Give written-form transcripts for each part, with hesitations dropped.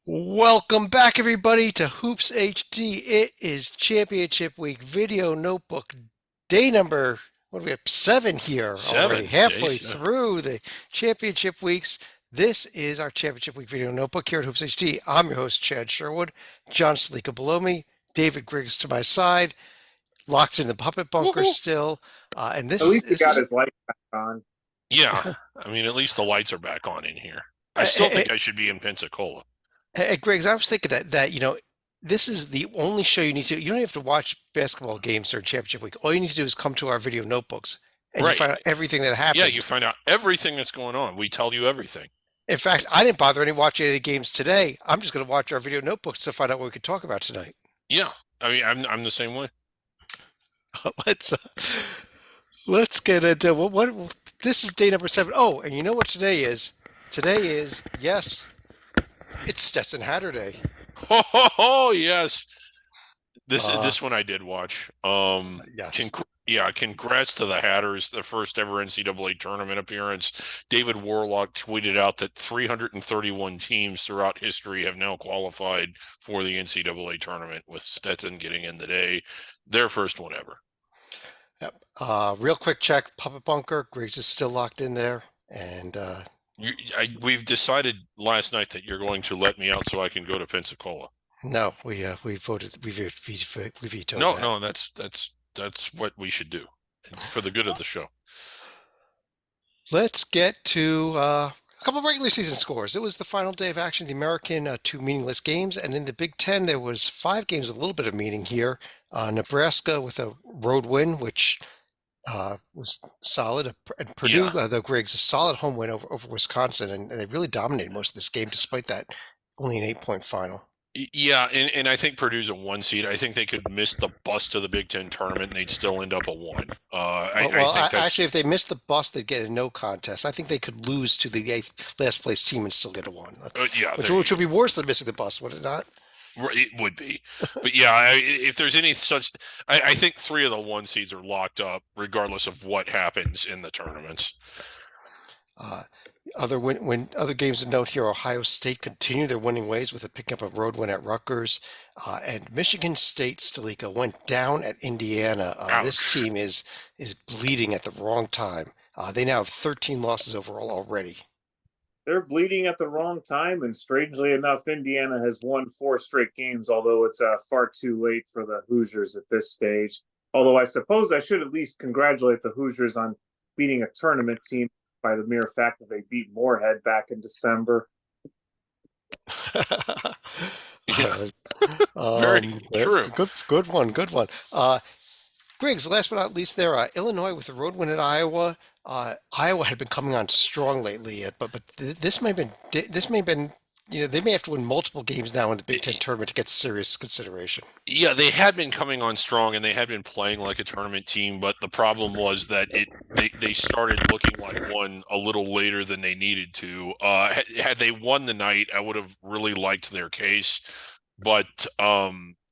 Welcome back, everybody, to Hoops HD. It is Championship Week Video Notebook day number, what do we have, 7 here already, 7 halfway days. Yeah. through the Championship Weeks. This is our Championship Week Video Notebook here at Hoops HD. I'm your host, Chad Sherwood, John Salika below me, David Griggs to my side, locked in the puppet bunker Woohoo. still. And At this, least he this got is, his light back on. Yeah. I mean, at least the lights are back on in here. I still uh, think I should be in Pensacola. Hey, Griggs, I was thinking that this is the only show you need to. You don't have to watch basketball games during championship week. All you need to do is come to our video notebooks, and you Right. find out everything that Yeah, you happened. find out everything that's going on. We tell you everything. In fact, I didn't bother any watching any of the games today. I'm just going to watch our video notebooks to find out what we could talk about tonight. Yeah. I mean, I'm the same way. let's uh, let's get into what this is day number 7. Oh, and you know what today is? Today is yes, it's Stetson Hatter Day. Oh, yes. This Uh, this one I did watch. yes. Congrats to the Hatters, the first ever NCAA tournament appearance. David Warlock tweeted out that 331 teams throughout history have now qualified for the NCAA tournament, with Stetson getting in today, their first one ever. Yep. Real quick check, puppet bunker. Griggs is still locked in there, and We've decided last night that you're going to let me out so I can go to Pensacola. no, we voted we vetoed No, that. no, that's what we should do for the good of the show. Let's get to a couple of regular season scores. It was the final day of action, the American, two meaningless games, and in the Big Ten there was 5 games with a little bit of meaning here. Nebraska with a road win, which was solid, and Purdue, Yeah. though Griggs, a solid home win over Wisconsin, and they really dominated most of this game despite that only an 8-point final. Yeah, and I think Purdue's a 1 seed. I think they could miss the bus to the Big Ten tournament and they'd still end up a 1. I think that's Actually, if they missed the bus, they'd get a no contest. I think they could lose to the last place team and still get a 1, yeah, which there you which go. would be worse than missing the bus, would it not? It would be, but yeah, if there's any such, I think 3 of the 1 seeds are locked up, regardless of what happens in the tournaments. Uh, other games to note here, Ohio State continue their winning ways with a picking up a road win at Rutgers, and Michigan State Stalika went down at Indiana. This Ouch. team is bleeding at the wrong time. They now have 13 losses overall already. They're bleeding at the wrong time, and strangely enough, Indiana has won 4 straight games, although it's far too late for the Hoosiers at this stage. Although I suppose I should at least congratulate the Hoosiers on beating a tournament team by the mere fact that they beat Moorhead back in December. Yeah, very true. Good one, good one. Griggs, last but not least, there, Illinois with a road win at Iowa. Iowa had been coming on strong lately, but this may have been they may have to win multiple games now in the Big Ten tournament to get serious consideration. Yeah, they had been coming on strong and they had been playing like a tournament team, but the problem was that they started looking like one a little later than they needed to. Had they won the night, I would have really liked their case, but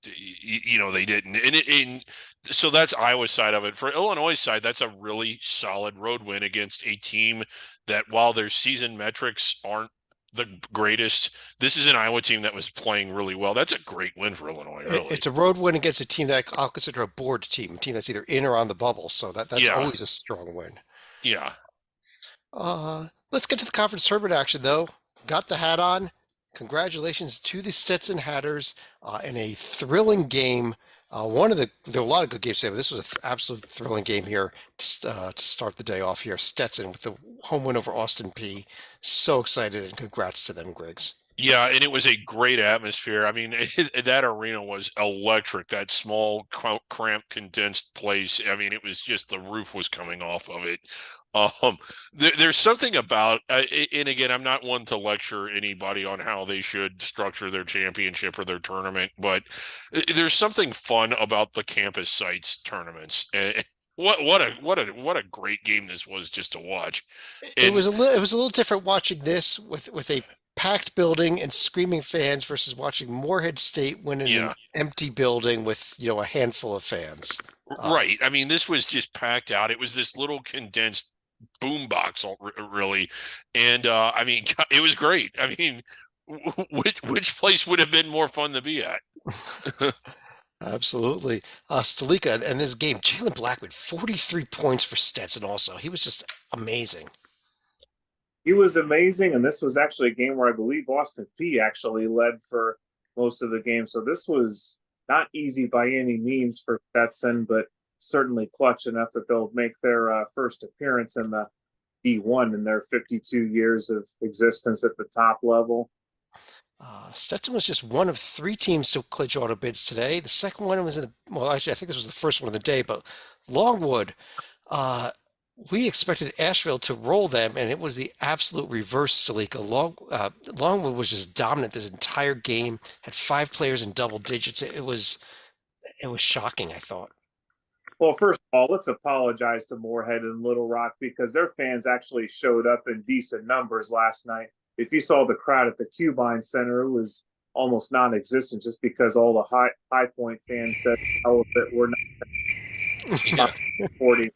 they didn't. And so that's Iowa's side of it. For Illinois' side, that's a really solid road win against a team that, while their season metrics aren't the greatest, this is an Iowa team that was playing really well. That's a great win for Illinois, really. It's a road win against a team that I'll consider a board team, a team that's either in or on the bubble, so that's Yeah, always a strong win. yeah, Let's get to the conference tournament action, though. Got the hat on. Congratulations to the Stetson Hatters in a thrilling game. There were a lot of good games today, but this was an absolute thrilling game here to start the day off here. Stetson with the home win over Austin P. So excited, and congrats to them, Griggs. yeah. And it was a great atmosphere. I mean, that arena was electric. That small, cramped, condensed place. I mean, it was just the roof was coming off of it. There's something about, and again, I'm not one to lecture anybody on how they should structure their championship or their tournament, but there's something fun about the campus sites tournaments. What a great game this was just to watch. And It was a little different watching this with a packed building and screaming fans versus watching Morehead State win in an yeah, empty building with a handful of fans. Uh, right. I mean, this was just packed out. It was this little condensed boombox, really, and I mean, it was great. I mean, which place would have been more fun to be at? Absolutely. Stalika, and this game, Jalen Blackwood, 43 points for Stetson also. He was just amazing. He was amazing, and this was actually a game where I believe Austin P actually led for most of the game. So this was not easy by any means for Stetson, but certainly clutch enough that they'll make their first appearance in the D1 in their 52 years of existence at the top level. Stetson was just one of three teams to clinch auto bids today. The second one was well, actually, I think this was the first one of the day, but Longwood, uh, we expected Asheville to roll them, and it was the absolute reverse, Stalika. Longwood was just dominant this entire game, had five players in double digits. It was shocking, I thought. Well, first of all, let's apologize to Moorhead and Little Rock because their fans actually showed up in decent numbers last night. If you saw the crowd at the Cubine Center, it was almost non-existent just because all the High Point fans said, "Oh, that we're not supporting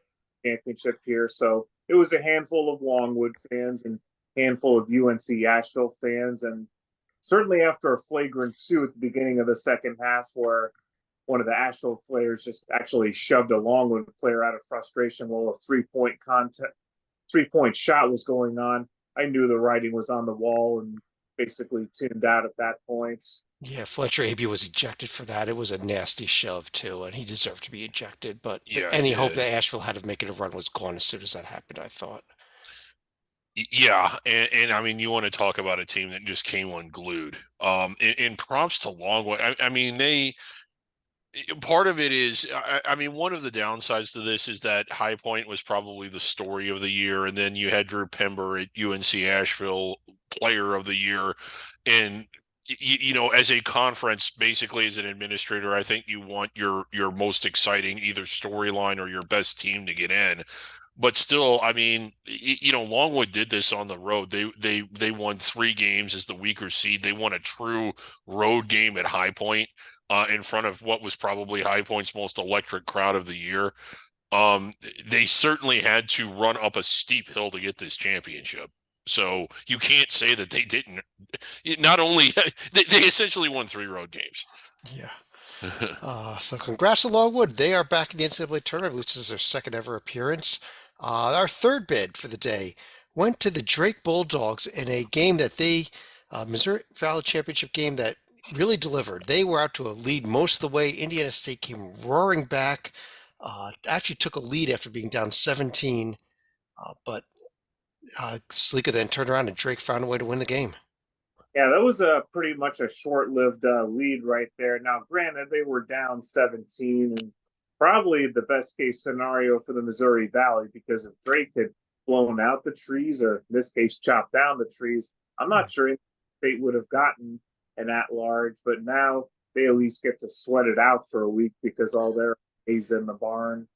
championship here." So it was a handful of Longwood fans and handful of UNC Asheville fans, and certainly after a flagrant two at the beginning of the second half, where one of the Asheville players just actually shoved a Longwood player out of frustration while a 3-point shot was going on. I knew the writing was on the wall and basically tuned out at that point. Yeah, Fletcher Abe was ejected for that. It was a nasty shove too, and he deserved to be ejected. But Yeah, any yeah. hope that Asheville had of making a run was gone as soon as that happened, I thought. Yeah, and I mean, you want to talk about a team that just came unglued. And props to Longwood. I mean, part of it is, I mean, one of the downsides to this is that High Point was probably the story of the year, and then you had Drew Pember at UNC Asheville, Player of the Year, and as a conference, basically as an administrator, I think you want your most exciting either storyline or your best team to get in. But still, I mean, Longwood did this on the road. They won 3 games as the weaker seed. They won a true road game at High Point in front of what was probably High Point's most electric crowd of the year. They certainly had to run up a steep hill to get this championship. So you can't say that they didn't. Not only they essentially won 3 road games. Yeah. So congrats to Longwood. They are back in the NCAA tournament. This is their second ever appearance. Our third bid for the day went to the Drake Bulldogs in a game that Missouri Valley Championship game that really delivered. They were out to a lead most of the way. Indiana State came roaring back. Actually took a lead after being down 17, but Sleeka then turned around and Drake found a way to win the game. Yeah, that was a pretty much a short-lived lead right there. Now, granted, they were down 17, and probably the best case scenario for the Missouri Valley, because if Drake had blown out the trees, or in this case, chopped down the trees, I'm not sure State would have gotten an at-large. But now they at least get to sweat it out for a week because all their A's in the barn.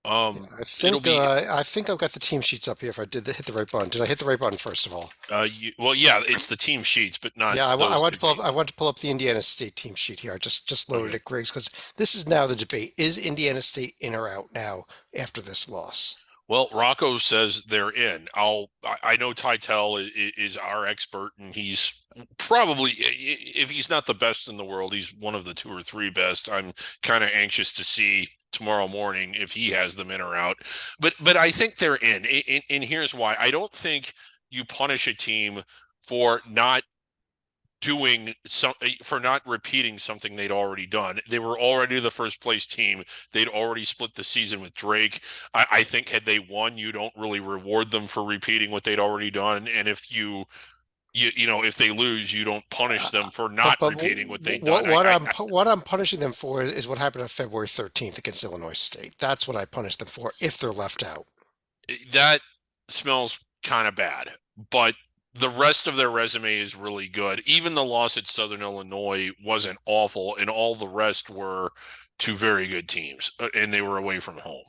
I think I've got the team sheets up here. If I hit the right button, did I hit the right button first of all? Yeah, it's the team sheets, but not. Yeah, I want to pull up the Indiana State team sheet here. I just loaded it, Griggs, because this is now the debate: is Indiana State in or out now after this loss? Well, Rocco says they're in. I know Tytel is our expert, and he's probably, if he's not the best in the world, he's one of the 2 or 3 best. I'm kind of anxious to see tomorrow morning if he has them in or out. But I think they're in. And here's why. I don't think you punish a team for not repeating something they'd already done. They were already the first place team. They'd already split the season with Drake. I think had they won, you don't really reward them for repeating what they'd already done. And if if they lose, you don't punish them for not repeating what they've done. What I'm punishing them for is what happened on February 13th against Illinois State. That's what I punish them for if they're left out. That smells kind of bad, but the rest of their resume is really good. Even the loss at Southern Illinois wasn't awful, and all the rest were 2 very good teams, and they were away from home.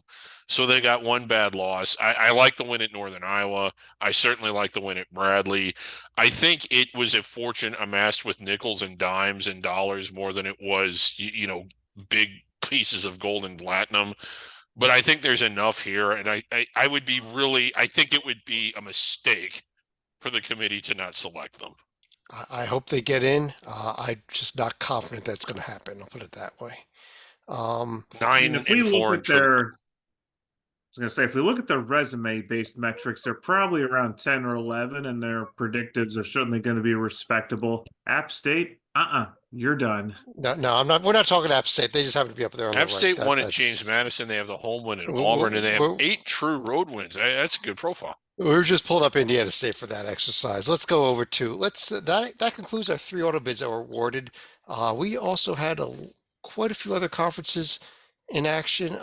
So they got 1 bad loss. I like the win at Northern Iowa. I certainly like the win at Bradley. I think it was a fortune amassed with nickels and dimes and dollars more than it was, big pieces of gold and platinum. But I think there's enough here, and I think it would be a mistake for the committee to not select them. I hope they get in. I'm just not confident that's going to happen. I'll put it that way. I mean, Nine if we and look four at and for their, I was gonna say, if we look at their resume-based metrics, they're probably around 10 or 11, and their predictives are certainly going to be respectable. App State, you're done. No, no, I'm not. We're not talking App State. They just happen to be up there on the App right. State won at James That's Madison. They have the home win at Auburn, we're, and they have we're, 8 true road wins. That's a good profile. we're just pulling up Indiana State for that exercise. Let's go over to let's that concludes our 3 auto bids that were awarded. We also had quite a few other conferences in action.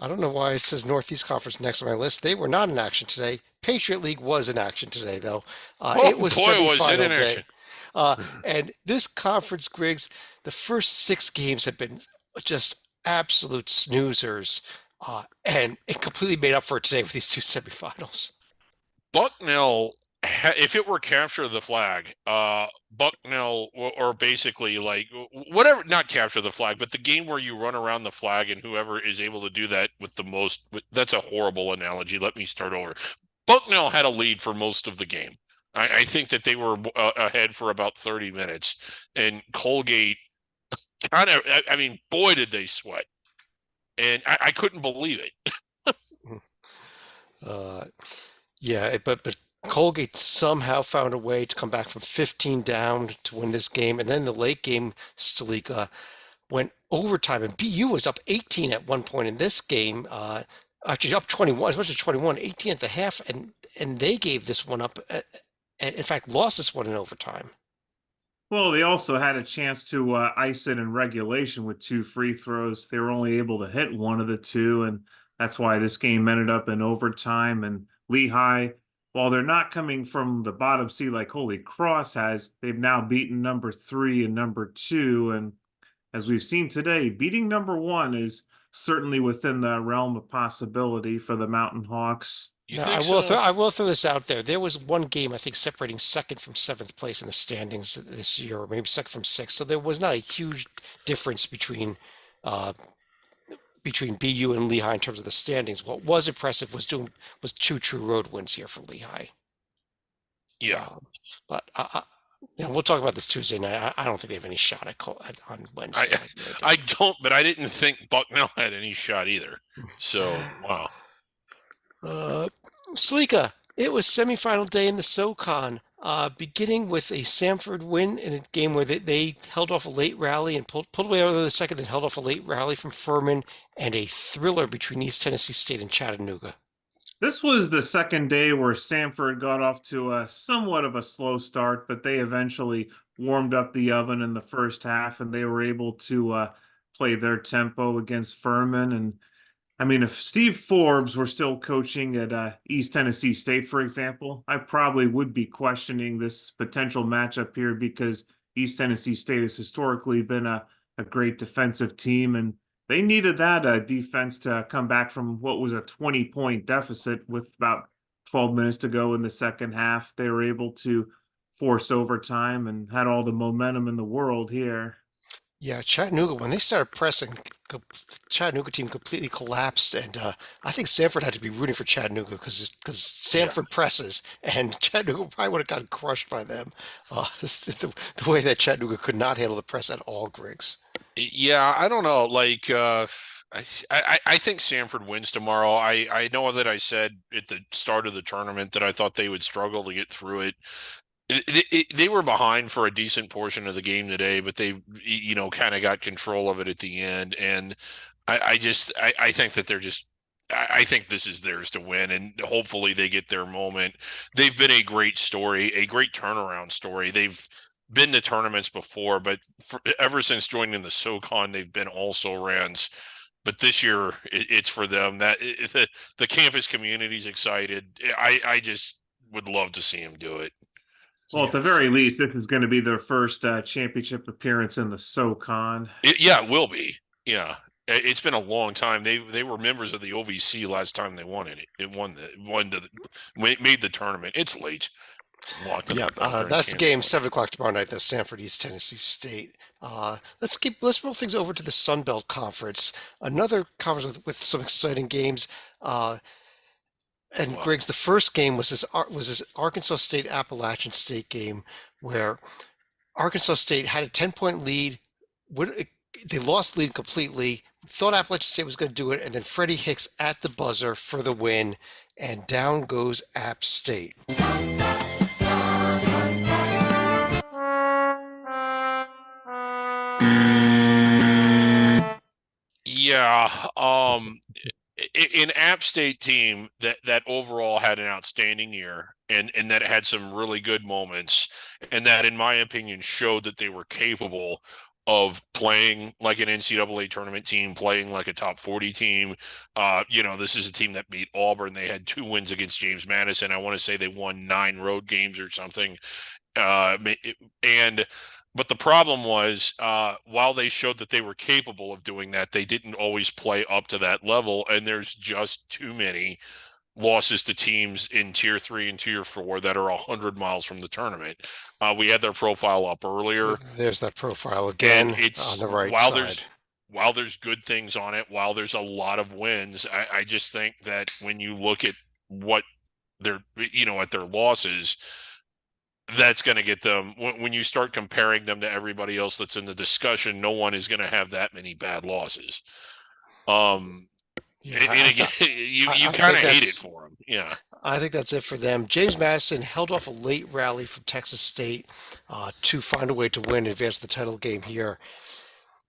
I don't know why it says Northeast Conference next on my list. They were not in action today. Patriot League was in action today, though. Oh It was boy, was it in semifinal day. action! And this conference, Griggs, the first 6 games have been just absolute snoozers. And it completely made up for it today with these 2 semifinals. Bucknell, if it were capture the flag, Bucknell or basically like whatever, not capture the flag, but the game where you run around the flag and whoever is able to do that with the most, that's a horrible analogy. Let me start over. Bucknell had a lead for most of the game. I think that they were ahead for about 30 minutes, and Colgate kind of, I mean, boy, did they sweat. And I couldn't believe it. Uh, yeah, but Colgate somehow found a way to come back from 15 down to win this game. And then the late game, Stalika went overtime, and BU was up 18 at one point in this game. Actually up 21, as much as 21, 18 at the half, and they gave this one up. In fact, lost this one in overtime. Well, they also had a chance to ice it in regulation with 2 free throws. They were only able to hit one of the two, and that's why this game ended up in overtime. And Lehigh, while they're not coming from the bottom seed like Holy Cross has, they've now beaten number 3 and number 2. And as we've seen today, beating number 1 is certainly within the realm of possibility for the Mountain Hawks. You Now, think so? I will throw this out there. There was one game, I think, separating second from seventh place in the standings this year, or maybe second from sixth. So there was not a huge difference uh, between BU and Lehigh in terms of the standings. What was impressive was 2 true road wins here for Lehigh. Yeah. But we'll talk about this Tuesday night. I don't think they have any shot on Wednesday. I don't, but I didn't think Bucknell had any shot either. So, wow. Sleeka, it was semifinal day in the SoCon, beginning with a Samford win in a game where they held off a late rally and pulled away out of the second, then held off a late rally from Furman, and a thriller between East Tennessee State and Chattanooga. This was the second day where Samford got off to a somewhat of a slow start, but they eventually warmed up the oven in the first half, and they were able to play their tempo against Furman. And I mean, if Steve Forbes were still coaching at East Tennessee State, for example, I probably would be questioning this potential matchup here because East Tennessee State has historically been a great defensive team, and they needed that defense to come back from what was a 20-point deficit with about 12 minutes to go in the second half. They were able to force overtime and had all the momentum in the world here. Yeah, Chattanooga, when they started pressing, the Chattanooga team completely collapsed, and I think Samford had to be rooting for Chattanooga because Samford presses, and Chattanooga probably would have gotten crushed by them. The way that Chattanooga could not handle the press at all, Griggs. Yeah, I don't know. Like, I think Samford wins tomorrow. I know that I said at the start of the tournament that I thought they would struggle to get through it. They were behind for a decent portion of the game today, but they, kind of got control of it at the end. And I think that they're just, I think this is theirs to win, and hopefully they get their moment. They've been a great story, a great turnaround story. They've been to tournaments before, but ever since joining the SoCon, they've been also rans. But this year, it's for them. That the campus community's excited. I just would love to see them do it. Well, at the very least, this is going to be their first championship appearance in the SoCon. It will be. Yeah, it's been a long time. They were members of the OVC last time they won it. It made the tournament. It's late. Yeah, that's the game, 7 o'clock tomorrow night, though, Samford, East Tennessee State. Let's roll things over to the Sun Belt Conference, another conference with some exciting games. And Griggs, the first game was this Arkansas State Appalachian State game where Arkansas State had a 10-point lead. They lost the lead completely. Thought Appalachian State was going to do it, and then Freddie Hicks at the buzzer for the win, and down goes App State. Yeah, an App State team that overall had an outstanding year and that had some really good moments, and that, in my opinion, showed that they were capable of playing like an NCAA tournament team, playing like a top 40 team. This is a team that beat Auburn. They had 2 wins against James Madison. I want to say they won 9 road games or something. And but the problem was, while they showed that they were capable of doing that, they didn't always play up to that level. And there's just too many losses to teams in tier 3 and tier 4 that are 100 miles from the tournament. We had their profile up earlier. There's that profile again, and it's on the right while side. there's good things on it, while there's a lot of wins, I just think that when you look at what they're, at their losses, that's going to get them, when you start comparing them to everybody else that's in the discussion, no one is going to have that many bad losses. Yeah, and again, you kind of hate it for them. Yeah. I think that's it for them. James Madison held off a late rally from Texas State to find a way to win and advance the title game here.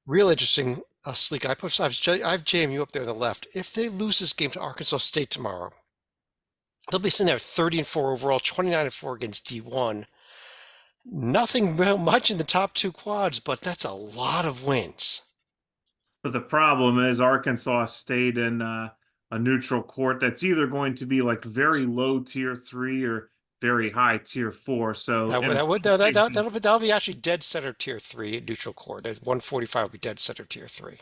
Real interesting, Sleek. I have JMU up there on the left. If they lose this game to Arkansas State tomorrow, they'll be sitting there 30-4 overall, 29-4 against D1. Nothing much in the top 2 quads, but that's a lot of wins. But the problem is Arkansas State in a neutral court that's either going to be like very low tier 3 or very high tier 4. So that'll be actually dead center tier 3 at neutral court. At 145 will be dead center tier 3.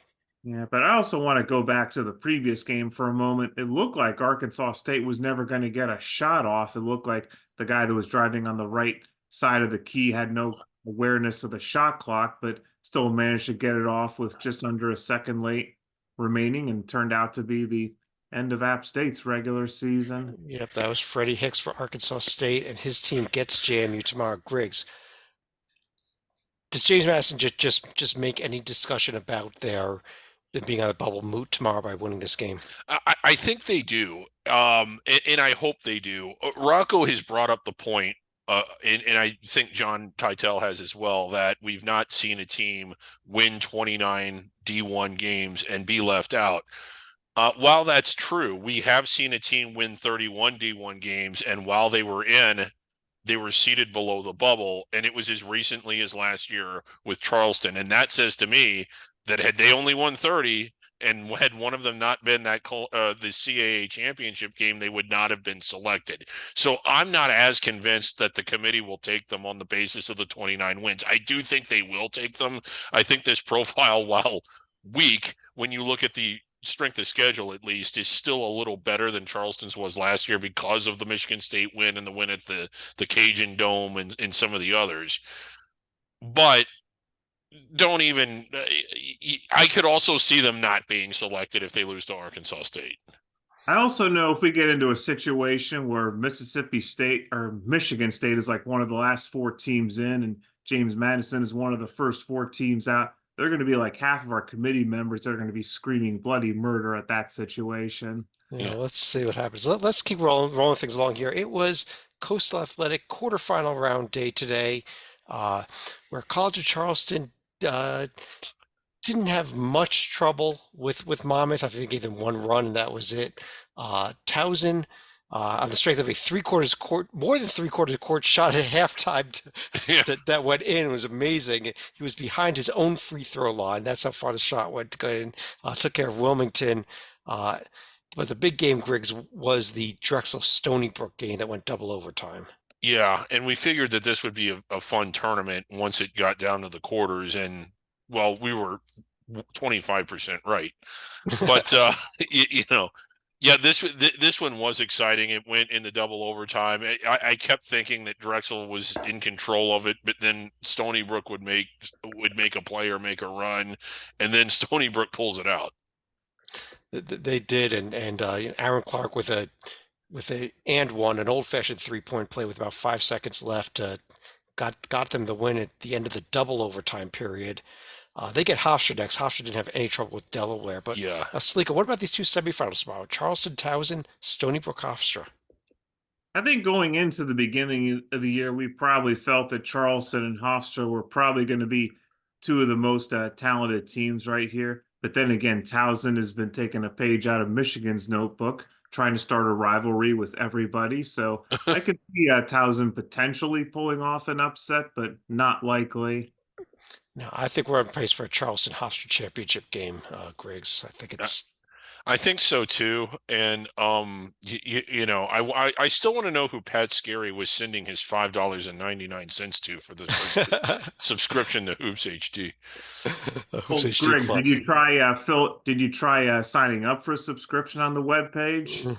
Yeah, but I also want to go back to the previous game for a moment. It looked like Arkansas State was never going to get a shot off. It looked like the guy that was driving on the right side of the key had no awareness of the shot clock, but still managed to get it off with just under a second late remaining, and turned out to be the end of App State's regular season. Yep, that was Freddie Hicks for Arkansas State, and his team gets JMU tomorrow. Griggs, does James Madison just make any discussion about them being on the bubble moot tomorrow by winning this game? I think they do, and I hope they do. Rocco has brought up the point, and I think John Titel has as well, that we've not seen a team win 29 D1 games and be left out. While that's true, we have seen a team win 31 D1 games, and while they were in, they were seated below the bubble, and it was as recently as last year with Charleston. And that says to me that had they only won 30 and had one of them not been the CAA championship game, they would not have been selected. So I'm not as convinced that the committee will take them on the basis of the 29 wins. I do think they will take them. I think this profile, while weak, when you look at the strength of schedule, at least, is still a little better than Charleston's was last year because of the Michigan State win and the win at the Cajun Dome and some of the others. But don't even, I could also see them not being selected if they lose to Arkansas State. I also know if we get into a situation where Mississippi State or Michigan State is like one of the last 4 teams in, and James Madison is one of the first 4 teams out, they're going to be like half of our committee members that are going to be screaming bloody murder at that situation. Yeah, let's see what happens. Let's keep rolling things along here. It was Coastal Athletic quarterfinal round day today, where College of Charleston didn't have much trouble with Monmouth. I think they gave them 1 run, and that was it. Towson, on the strength of more than three-quarters of court shot at halftime that went in. It was amazing. He was behind his own free throw line. That's how far the shot went to go in. Took care of Wilmington. But the big game, Griggs, was the Drexel Stony Brook game that went double overtime. Yeah, and we figured that this would be a fun tournament once it got down to the quarters, and well, we were 25% right. But yeah, this one was exciting. It went in the double overtime. I kept thinking that Drexel was in control of it, but then Stony Brook would make a play or make a run, and then Stony Brook pulls it out. They did, and Aaron Clark with an old-fashioned 3-point play with about 5 seconds left to got them the win at the end of the double overtime period. They get Hofstra next. Hofstra didn't have any trouble with Delaware. But Yeah. Salika, what about these two semifinals tomorrow? Charleston Towson, Stony Brook Hofstra. I think going into the beginning of the year, we probably felt that Charleston and Hofstra were probably going to be two of the most talented teams right here. But then again, Towson has been taking a page out of Michigan's notebook, trying to start a rivalry with everybody. So I could see Towson potentially pulling off an upset, but not likely. Now, I think we're on pace for a Charleston Hofstra championship game, Griggs. I think it's. I think so too, and you know, I still want to know who Pat Scarry was sending his $5.99 to for the subscription to Hoops HD. Hoops HD Greg, Plus. did you try Phil? Did you try signing up for a subscription on the webpage?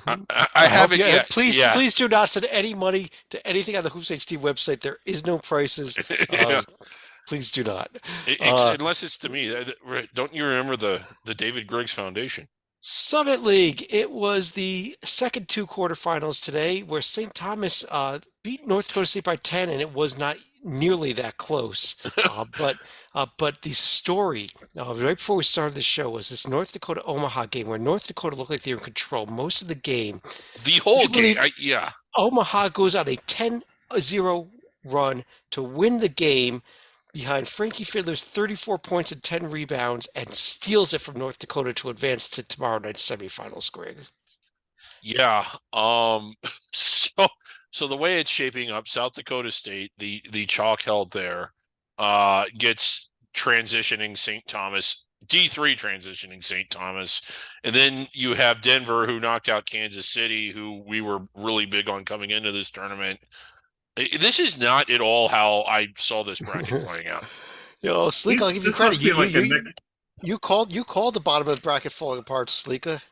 I haven't yeah, yet. Please do not send any money to anything on the Hoops HD website. There is no prices. Yeah. Please do not. Unless it's to me. Don't you remember the David Griggs Foundation? Summit League. It was the second two quarterfinals today where St. Thomas beat North Dakota State by 10, and it was not nearly that close. But the story right before we started the show was this North Dakota Omaha game where North Dakota looked like they were in control most of the game. The whole game, yeah. Omaha goes on a 10-0 run to win the game behind Frankie Fiddler's 34 points and 10 rebounds and steals it from North Dakota to advance to tomorrow night's semifinals, Greg. Yeah. So the way it's shaping up, South Dakota State, the chalk held there, gets transitioning St. Thomas, D3 transitioning St. Thomas. And then you have Denver, who knocked out Kansas City, who we were really big on coming into this tournament. This is not at all how I saw this bracket playing out. Sleeka, I'll give you credit. You called the bottom of the bracket falling apart, Sleeka.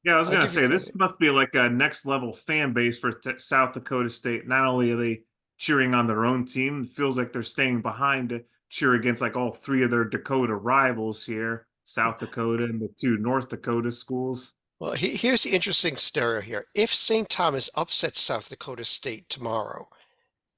Yeah, I was going to say, this must be like a next level fan base for South Dakota State. Not only are they cheering on their own team, it feels like they're staying behind to cheer against like all three of their Dakota rivals here, South Dakota and the two North Dakota schools. Well, here's the interesting scenario here. If St. Thomas upsets South Dakota State tomorrow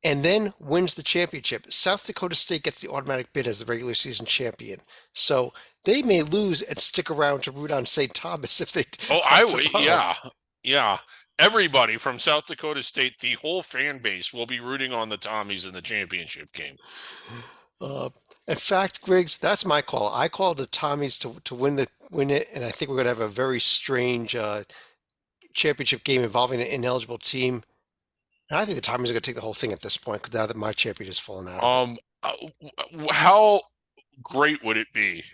and then wins the championship, South Dakota State gets the automatic bid as the regular season champion. So they may lose and stick around to root on St. Thomas if they. Oh, I would. Yeah. Everybody from South Dakota State, the whole fan base will be rooting on the Tommies in the championship game. In fact, Griggs, that's my call. I called the Tommies to win it, and I think we're going to have a very strange championship game involving an ineligible team. And I think the Tommies are going to take the whole thing at this point now that my champion has fallen out. How great would it be?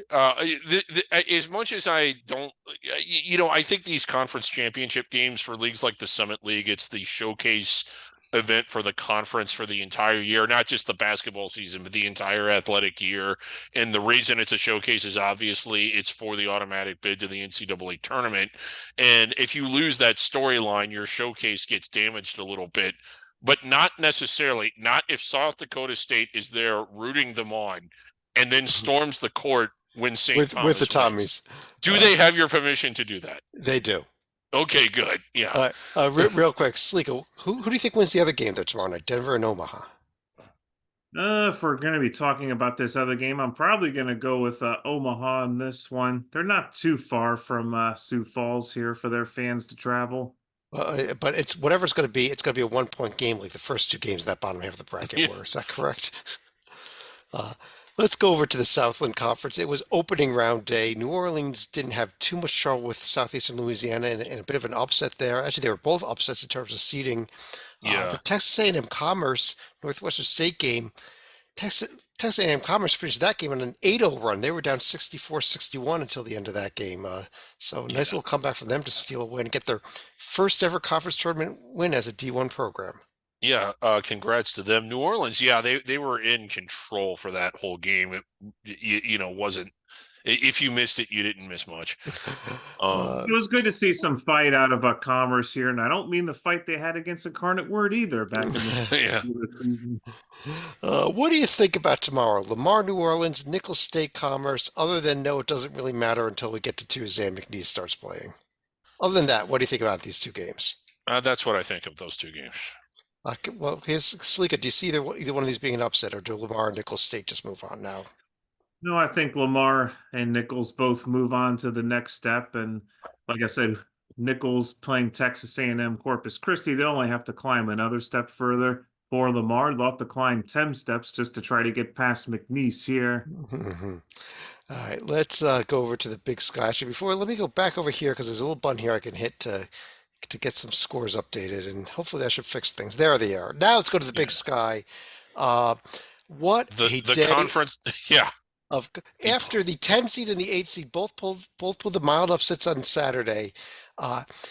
As much as I don't, I think these conference championship games for leagues like the Summit League, it's the showcase event for the conference for the entire year, not just the basketball season, but the entire athletic year. And the reason it's a showcase is obviously it's for the automatic bid to the NCAA tournament. And if you lose that storyline, your showcase gets damaged a little bit, but not necessarily, not if South Dakota State is there rooting them on and then storms the court when St. Thomas with the wins. Tommies. Do they have your permission to do that? They do. Okay, good. Yeah. Real quick, Sleeka, who do you think wins the other game there tomorrow night? Denver and Omaha? If we're going to be talking about this other game, I'm probably going to go with Omaha in this one. They're not too far from Sioux Falls here for their fans to travel. But it's whatever it's going to be. It's going to be a 1-point game like the first two games of that bottom half of the bracket were. Is that correct? Let's go over to the Southland Conference. It was opening round day. New Orleans didn't have too much trouble with Southeastern Louisiana and a bit of an upset there. Actually, they were both upsets in terms of seeding. The Texas A&M Commerce Northwestern State game, Texas A&M Commerce finished that game on an 8-0 run. They were down 64-61 until the end of that game. So nice little comeback from them to steal a win, get their first ever conference tournament win as a D1 program. Yeah, congrats to them. New Orleans, yeah, they were in control for that whole game. It wasn't. If you missed it, you didn't miss much. It was good to see some fight out of Commerce here, and I don't mean the fight they had against Incarnate Word either back in the What do you think about tomorrow? Lamar, New Orleans, Nicholls State, Commerce. Other than no, it doesn't really matter until we get to Tuesday and McNeese starts playing. Other than that, what do you think about these two games? That's what I think of those two games. Well, here's Salika. Do you see either one of these being an upset, or do Lamar and Nicholls State just move on now? No, I think Lamar and Nichols both move on to the next step. And like I said, Nichols playing Texas A&M Corpus Christi, they only have to climb another step further. For Lamar, they'll have to climb 10 steps just to try to get past McNeese here. Mhm. All right, let's go over to the Big Sky. Actually, let me go back over here because there's a little button here I can hit to get some scores updated, and hopefully that should fix things. There they are. Now let's go to the Big Yeah. Sky. Uh, what a The day conference, yeah. of after the 10 seed and the 8 seed both pulled the mild upsets on Saturday.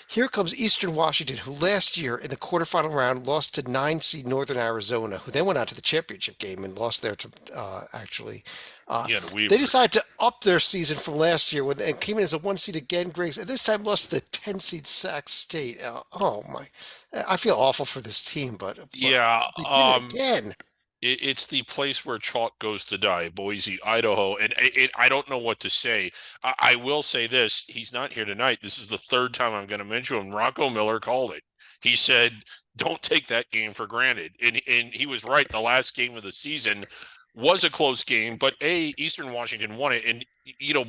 Here comes Eastern Washington, who last year in the quarterfinal round lost to 9 seed Northern Arizona, who then went on to the championship game and lost there to actually. Yeah, the Weaver. They decided to up their season from last year and came in as a 1 seed again, Griggs, and this time lost to the 10 seed Sac State. Oh my, I feel awful for this team, but Yeah, they did it again. it's the place where chalk goes to die, Boise, Idaho, and I don't know what to say. I will say this: he's not here tonight. This is the third time I'm going to mention him. Rocco Miller called it. He said, "Don't take that game for granted," and he was right. The last game of the season was a close game, but Eastern Washington won it, and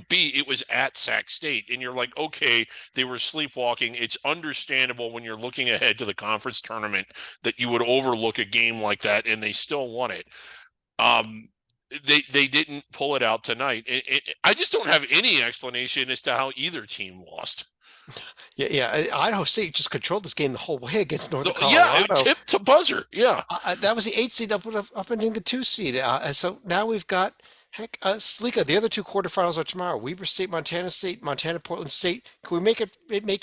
B, it was at Sac State, and you're like, okay, they were sleepwalking. It's understandable when you're looking ahead to the conference tournament that you would overlook a game like that, and they still won it. They didn't pull it out tonight. I just don't have any explanation as to how either team lost. Yeah. Idaho State just controlled this game the whole way against Northern Yeah, Colorado. tip to buzzer. Yeah. That was the 8 seed up ending the 2 seed. And so now we've got Salika. The other two quarterfinals are tomorrow. Weber State, Montana, Portland State. Can we make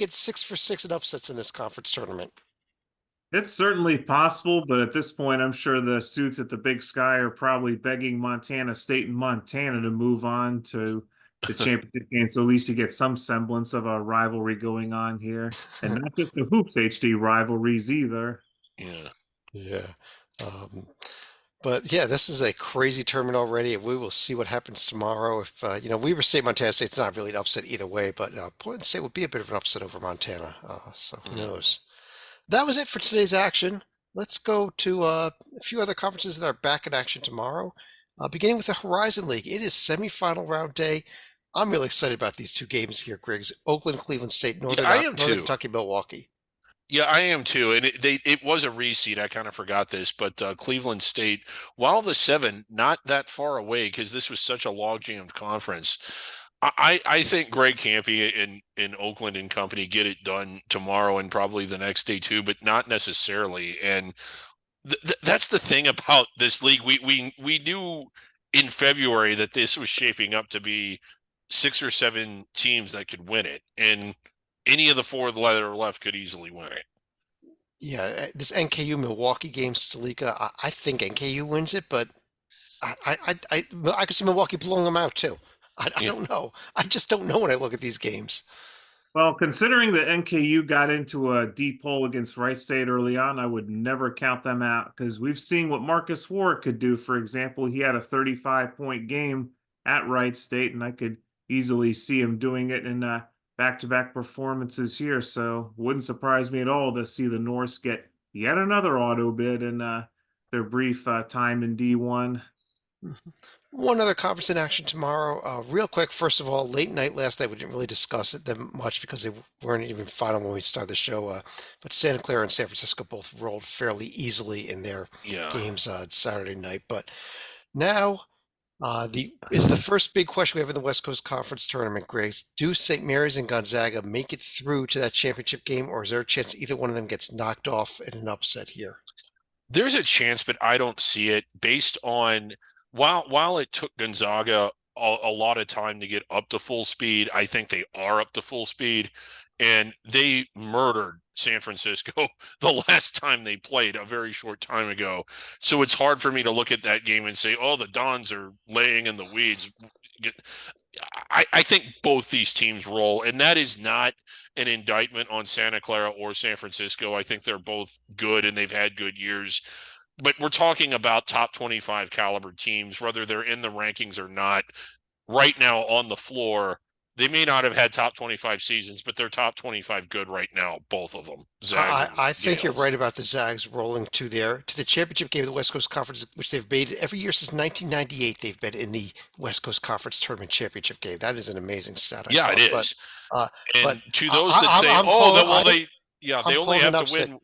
it 6 for 6 in upsets in this conference tournament? It's certainly possible, but at this point, I'm sure the suits at the Big Sky are probably begging Montana State and Montana to move on to the championship game, so at least you get some semblance of a rivalry going on here, and not just the Hoops HD rivalries either. Yeah. Yeah. But yeah, this is a crazy tournament already. We will see what happens tomorrow. If Weber State, Montana State's not really an upset either way, but Portland State would be a bit of an upset over Montana. So who knows? That was it for today's action. Let's go to a few other conferences that are back in action tomorrow. Beginning with the Horizon League, it is semifinal round day. I'm really excited about these two games here, Griggs. Oakland, Cleveland State, Northern Kentucky, Milwaukee. Yeah, I am too. And it was a reseed. I kind of forgot this, but Cleveland State, while the 7, not that far away because this was such a log-jammed conference. I think Greg Campy in Oakland and company get it done tomorrow and probably the next day too, but not necessarily. And that's the thing about this league. We knew in February that this was shaping up to be 6 or 7 teams that could win it, and any of the 4 that are left could easily win it. Yeah, this NKU Milwaukee game, Stalika, I think NKU wins it, but I could see Milwaukee blowing them out too. I don't know. I just don't know when I look at these games. Well, considering that NKU got into a deep hole against Wright State early on, I would never count them out because we've seen what Marcus Ward could do. For example, he had a 35-point game at Wright State, and I could easily see him doing it in back-to-back performances here. So wouldn't surprise me at all to see the Norse get yet another auto bid in their brief time in D1. One other conference in action tomorrow. Real quick, first of all, late night last night, we didn't really discuss it that much because they weren't even final when we started the show. But Santa Clara and San Francisco both rolled fairly easily in their games Saturday night. But now the first big question we have in the West Coast Conference tournament, Grace. Do St. Mary's and Gonzaga make it through to that championship game, or is there a chance either one of them gets knocked off in an upset here? There's a chance, but I don't see it based on while it took Gonzaga a lot of time to get up to full speed. I think they are up to full speed, and they murdered San Francisco the last time they played a very short time ago. So it's hard for me to look at that game and say, oh, the Dons are laying in the weeds. I think both these teams roll, and that is not an indictment on Santa Clara or San Francisco. I think they're both good and they've had good years. But we're talking about top 25 caliber teams, whether they're in the rankings or not. Right now on the floor, They may not have had top 25 seasons, but they're top 25 good right now, both of them. Zags and I think you're Gales. right about the Zags rolling to the championship game of the West Coast Conference, which they've made every year since 1998. They've been in the West Coast Conference tournament championship game. That is an amazing stat. I Yeah, thought. it But, is. uh, And but to I, those that I, say, I'm "Oh, that calling, well, I, they I'm only calling have an to upset. win."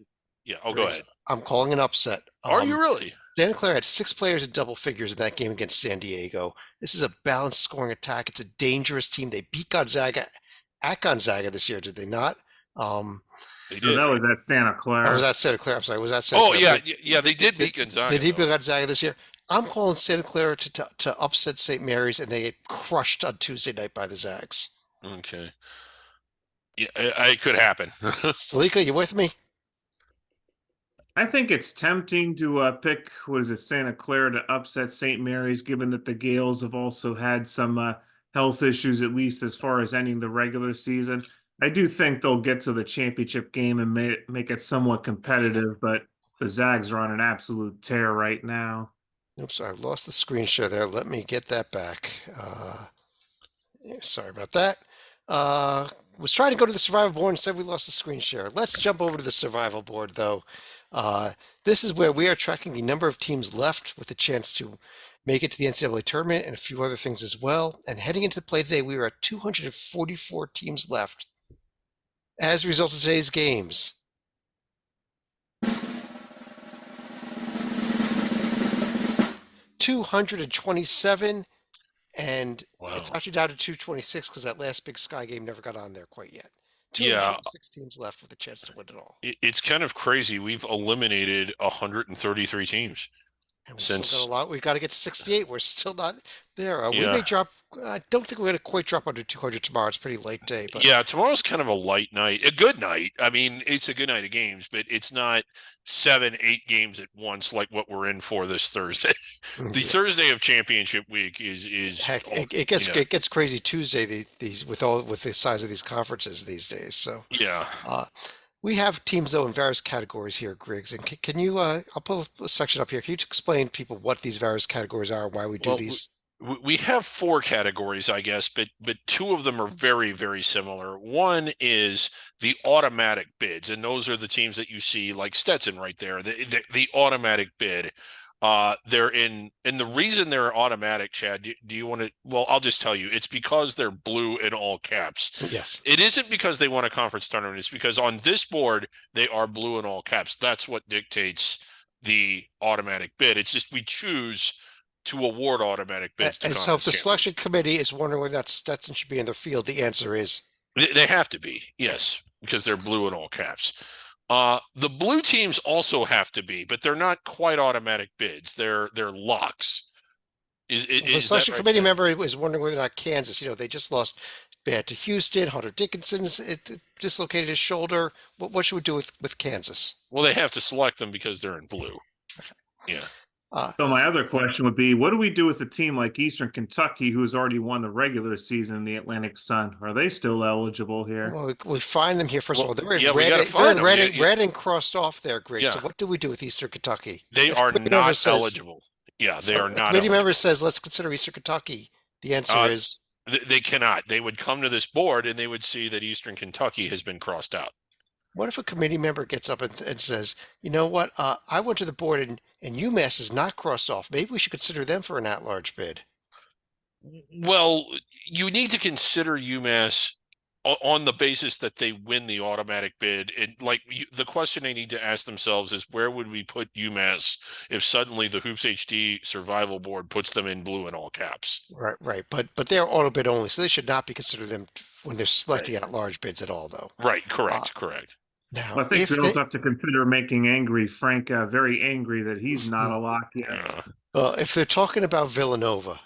Yeah. Oh, go Griggs. ahead. I'm calling an upset. Are you really? Santa Clara had 6 players in double figures in that game against San Diego. This is a balanced scoring attack. It's a dangerous team. They beat Gonzaga at Gonzaga this year, did they not? They No, did. that was at Santa I Clara. was at Santa Clara. I'm sorry. Was that Santa Oh, Clara? yeah. They did beat Gonzaga. They beat though. Gonzaga this year. I'm calling Santa Clara to upset St. Mary's, and they get crushed on Tuesday night by the Zags. Okay. Yeah, it could happen. Salika, you with me? I think it's tempting to pick, was it Santa Clara to upset St. Mary's, given that the Gales have also had some health issues, at least as far as ending the regular season. I do think they'll get to the championship game and make it somewhat competitive, but the Zags are on an absolute tear right now. Oops, I lost the screen share there. Let me get that back. Sorry about that. Was trying to go to the survival board, instead we lost the screen share. Let's jump over to the survival board, though. This is where we are tracking the number of teams left with a chance to make it to the NCAA tournament and a few other things as well. And heading into the play today, we are at 244 teams left. As a result of today's games, $227, and Wow. it's actually down to 226 because that last Big Sky game never got on there quite yet. Yeah. 226 teams left with a chance to win it all. It's kind of crazy. We've eliminated 133 teams. And we still got a lot. We've got to get to 68. We're still not there. We Yeah. may drop. I don't think we're going to quite drop under 200 tomorrow. It's a pretty late day. But Yeah, tomorrow's kind of a light night, a good night. I mean, it's a good night of games, but it's not 7, 8 games at once like what we're in for this Thursday. The Thursday of championship week is heck, it gets crazy Tuesday. These with the size of these conferences these days. So yeah. we have teams though in various categories here, Griggs. And can you? I'll put a section up here. Can you explain to people what these various categories are, and why we do these? We have 4 categories, I guess, but 2 of them are very, very similar. One is the automatic bids, and those are the teams that you see, like Stetson right there. The automatic bid. They're in, and the reason they're automatic, Chad, do you want to? Well, I'll just tell you, it's because they're blue in all caps. Yes. It isn't because they won a conference tournament. It's because on this board they are blue in all caps. That's what dictates the automatic bid. It's just we choose to award automatic bids. And so if the selection committee is wondering whether that Stetson should be in the field, the answer is they have to be, yes, because they're blue in all caps. The blue teams also have to be, but they're not quite automatic bids. They're locks. If the selection committee member is wondering whether or not Kansas, they just lost bad to Houston. Hunter Dickinson's dislocated his shoulder. What should we do with Kansas? Well, they have to select them because they're in blue. Yeah. So my other question would be, what do we do with a team like Eastern Kentucky, who's already won the regular season in the Atlantic Sun? Are they still eligible here? Well, we find them here. First of all, they're in red and crossed off there, Greg. Yeah. So what do we do with Eastern Kentucky? They are not eligible. Yeah, they are not. Committee member says, let's consider Eastern Kentucky. The answer is they cannot. They would come to this board and they would see that Eastern Kentucky has been crossed out. What if a committee member gets up and says, you know what, I went to the board and UMass is not crossed off. Maybe we should consider them for an at-large bid. Well, you need to consider UMass on the basis that they win the automatic bid. And the question they need to ask themselves is, where would we put UMass if suddenly the Hoops HD survival board puts them in blue in all caps? Right. But they're auto bid only, so they should not be considered them when they're selecting at-large bids at all, though. Right. Correct. Now, well, I think we also have to consider making Frank very angry that he's not a lock yet. If they're talking about Villanova,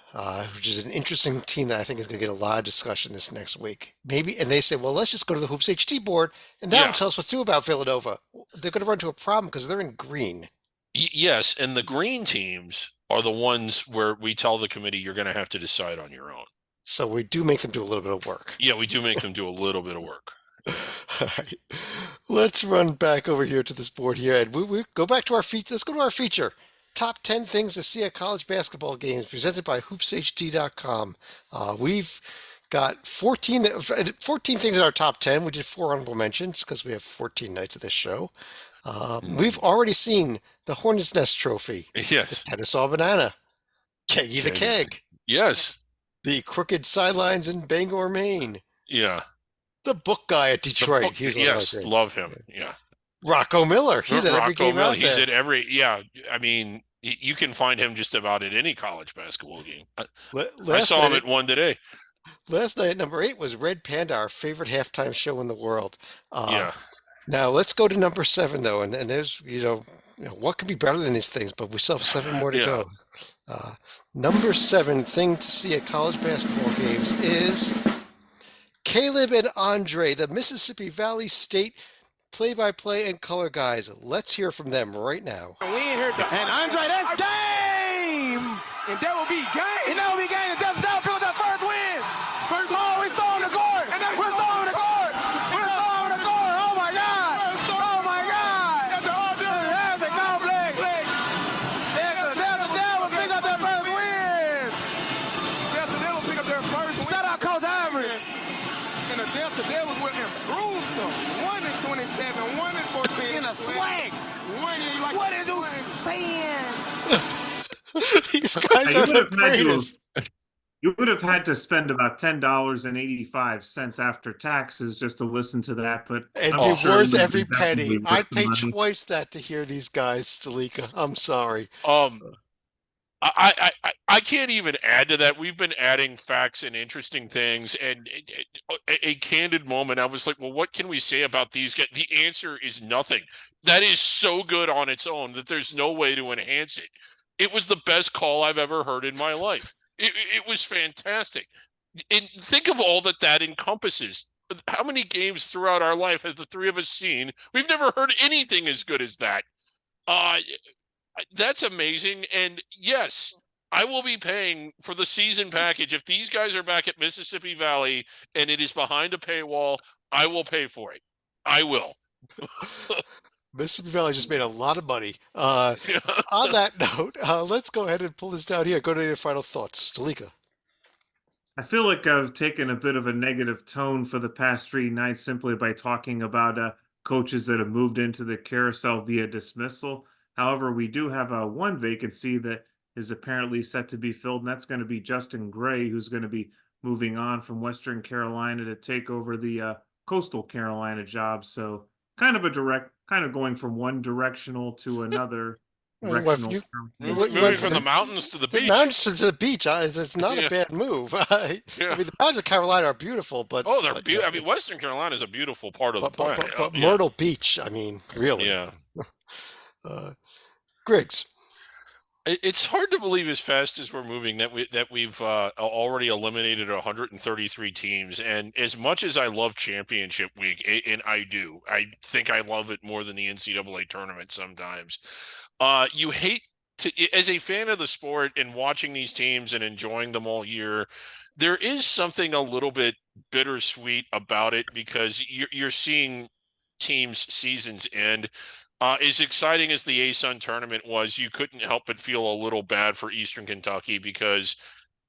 which is an interesting team that I think is going to get a lot of discussion this next week, maybe, and they say, well, let's just go to the Hoops HD board, and that will tell us what to do about Villanova. They're going to run into a problem because they're in green. Yes, and the green teams are the ones where we tell the committee you're going to have to decide on your own. So we do make them do a little bit of work. Yeah, we do make them do a little bit of work. All right, let's run back over here to this board here, and we go back to our feature. Let's go to our feature. Top 10 things to see at college basketball games, presented by hoopshd.com. We've got 14 things in our top 10. We did 4 honorable mentions because we have 14 nights of this show. We've already seen the Hornet's Nest Trophy, the Yes. Kennesaw Banana, Keggy the Keggy. Keg, Yes. the Crooked Sidelines in Bangor, Maine, Yeah. the book guy at The Detroit. book- He's one of my yes. favorites. Love him. Yeah. Rocco Miller. He's in every Rocco game Miller, out he's there. at every. Yeah. I mean, you can find him just about at any college basketball game. I Last saw him night, at one today. last night at number 8 was Red Panda, our favorite halftime show in the world. Yeah. Now let's go to number 7 though, and there's what could be better than these things, but we still have 7 more to Yeah. go. Number 7 thing to see at college basketball games is Caleb and Andre, the Mississippi Valley State play-by-play and color guys. Let's hear from them right now. We ain't here to. And Andre, that's game! And that will be game! And that will be game! And that's built that first win! First oh, we stole the court! We're throwing the court! We're throwing the court! Oh my God! Oh my God! That's a complex! Delta Devils pick up their first win! Delta Devils pick up their first win! Shout out Coach Ivory! And the Delta Devils will improve to 1-27, 1-14. In a swag! What is you saying? These guys are the greatest. You would have had to spend about $10.85 after taxes just to listen to that, but It'd I'm be sure worth it would every be penny. definitely I'd worth the pay money. twice that to hear these guys, Stalika. I'm sorry. I can't even add to that. We've been adding facts and interesting things, and a candid moment. I was like, well, what can we say about these guys? The answer is nothing. That is so good on its own that there's no way to enhance it. It was the best call I've ever heard in my life. It was fantastic. And think of all that encompasses. How many games throughout our life have the three of us seen? We've never heard anything as good as that. That's amazing. And yes, I will be paying for the season package. If these guys are back at Mississippi Valley and it is behind a paywall, I will pay for it. I will. Mississippi Valley just made a lot of money. On that note, let's go ahead and pull this down here. Go to your final thoughts. Stalika. I feel like I've taken a bit of a negative tone for the past 3 nights simply by talking about coaches that have moved into the carousel via dismissal. However, we do have one vacancy that is apparently set to be filled, and that's going to be Justin Gray, who's going to be moving on from Western Carolina to take over the Coastal Carolina job. So kind of going from one directional to another Well, if directional. you- term. What- Moving from the mountains to the The beach. mountains to the beach. It's not Yeah. a bad move. I Yeah. mean, the mountains of Carolina are beautiful, but Oh, they're but, beautiful. I mean, Western Carolina is a beautiful part of the planet. but Yeah. Myrtle Beach. I mean, really. Yeah. Griggs. It's hard to believe as fast as we're moving that we've already eliminated 133 teams. And as much as I love championship week, and I do, I think I love it more than the NCAA tournament sometimes. You hate to, as a fan of the sport and watching these teams and enjoying them all year, there is something a little bit bittersweet about it because you're seeing teams' seasons end. As exciting as the ASUN tournament was, you couldn't help but feel a little bad for Eastern Kentucky because,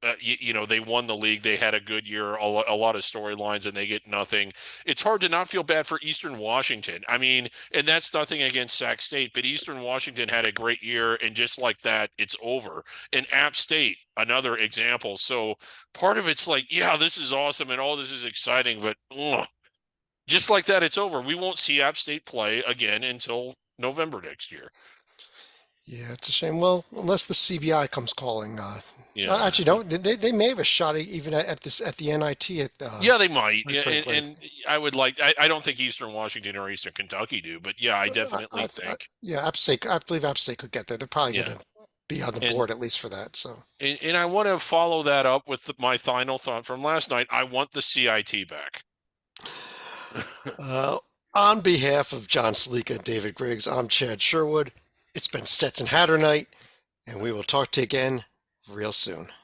they won the league. They had a good year, a lot of storylines, and they get nothing. It's hard to not feel bad for Eastern Washington. I mean, and that's nothing against Sac State, but Eastern Washington had a great year, and just like that, it's over. And App State, another example. So part of it's like, yeah, this is awesome, and all this is exciting, but just like that, it's over. We won't see App State play again until November next year. Yeah, it's a shame. Well, unless the CBI comes calling. Yeah, Actually, no, they may have a shot even at the NIT. yeah, they might. quite Yeah, frankly. and I would like. I don't think Eastern Washington or Eastern Kentucky do, but yeah, I definitely think. Yeah, App State. I believe App State could get there. They're probably Yeah. going to be on the And- board at least for that. So. And I want to follow that up with my final thought from last night. I want the CIT back. On behalf of John Salika and David Griggs, I'm Chad Sherwood. It's been Stetson Hatter Night, and we will talk to you again real soon.